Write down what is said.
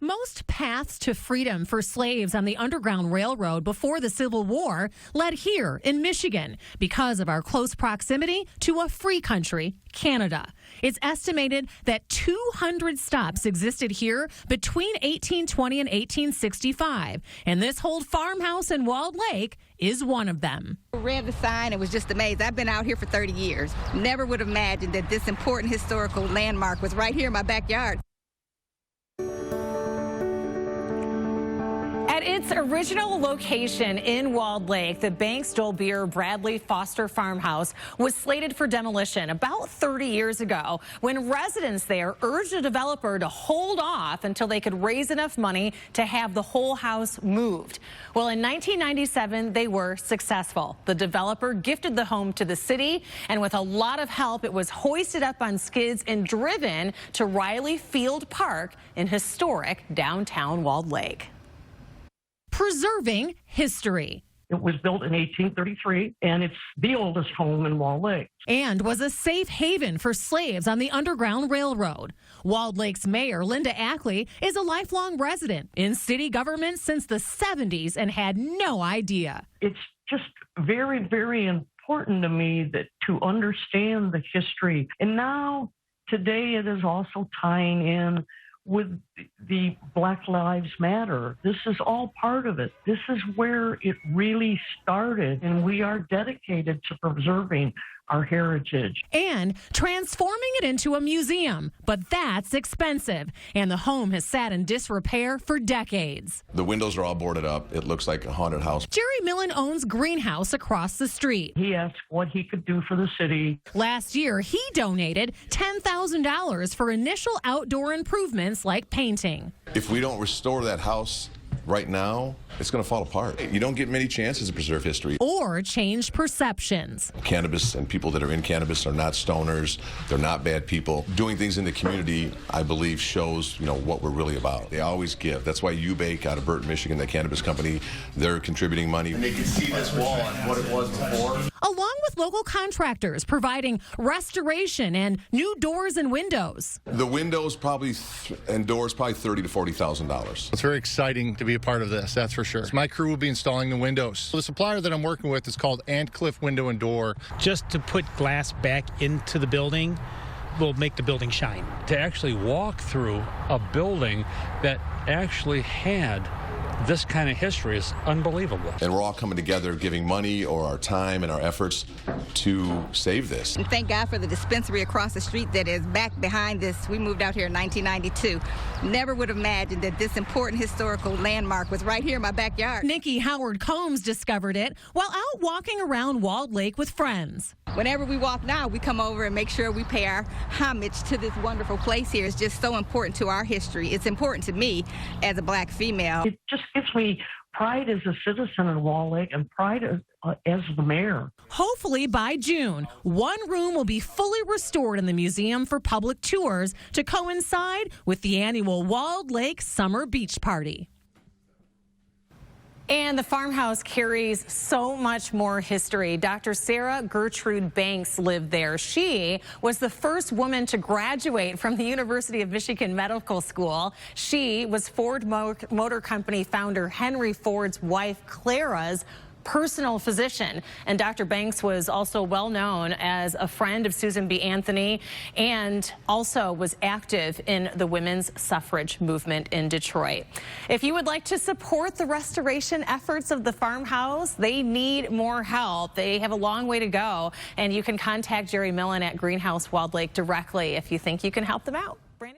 Most paths to freedom for slaves on the Underground Railroad before the Civil War led here in Michigan because of our close proximity to a free country, Canada. It's estimated that 200 stops existed here between 1820 and 1865, and this old farmhouse in Walled Lake is one of them. I read the sign and was just amazed. I've been out here for 30 years. Never would have imagined that this important historical landmark was right here in my backyard. At its original location in Walled Lake, the Banks-Dolbeer Bradley Foster farmhouse was slated for demolition about 30 years ago when residents there urged a developer to hold off until they could raise enough money to have the whole house moved. Well, in 1997, they were successful. The developer gifted the home to the city, and with a lot of help, it was hoisted up on skids and driven to Riley Field Park in historic downtown Walled Lake. Preserving history. It was built in 1833, and it's the oldest home in Walled Lake. And was a safe haven for slaves on the Underground Railroad. Walled Lake's mayor, Linda Ackley, is a lifelong resident in city government since the 70s and had no idea. It's just very, very important to me that to understand the history. And now, today, it is also tying in with the Black Lives Matter. This is all part of it. This is where it really started, and we are dedicated to preserving our heritage. And transforming it into a museum, but that's expensive, and the home has sat in disrepair for decades. The windows are all boarded up. It looks like a haunted house. Jerry Millen owns Greenhouse across the street. He asked what he could do for the city. Last year, he donated $10,000 for initial outdoor improvements like painting. If we don't restore that house right now, it's going to fall apart. You don't get many chances to preserve history. Or change perceptions. Cannabis and people that are in cannabis are not stoners. They're not bad people. Doing things in the community, I believe, shows, what we're really about. They always give. That's why U-Bake out of Burton, Michigan, the cannabis company, they're contributing money. And they can see this wall and what it was before. Along with local contractors providing restoration and new doors and windows. The windows and doors probably $30,000 to $40,000. It's very exciting to be a part of this, that's for sure. My crew will be installing the windows. The supplier that I'm working with is called Antcliffe Window and Door. Just to put glass back into the building will make the building shine. To actually walk through a building that actually had this kind of history is unbelievable. And we're all coming together, giving money or our time and our efforts to save this. And thank God for the dispensary across the street that is back behind this. We moved out here in 1992. Never would have imagined that this important historical landmark was right here in my backyard. Nikki Howard Combs discovered it while out walking around Walled Lake with friends. Whenever we walk now, we come over and make sure we pay our homage to this wonderful place here. It's just so important to our history. It's important to me as a black female. It just gives me pride as a citizen in Walled Lake and pride as the mayor. Hopefully by June, one room will be fully restored in the museum for public tours to coincide with the annual Walled Lake Summer Beach Party. And the farmhouse carries so much more history. Dr. Sarah Gertrude Banks lived there. She was the first woman to graduate from the University of Michigan Medical School. She was Ford Motor Company founder Henry Ford's wife, Clara's personal physician. And Dr. Banks was also well known as a friend of Susan B. Anthony and also was active in the women's suffrage movement in Detroit. If you would like to support the restoration efforts of the farmhouse, they need more help. They have a long way to go, and you can contact Jerry Millen at Greenhouse Walled Lake directly if you think you can help them out.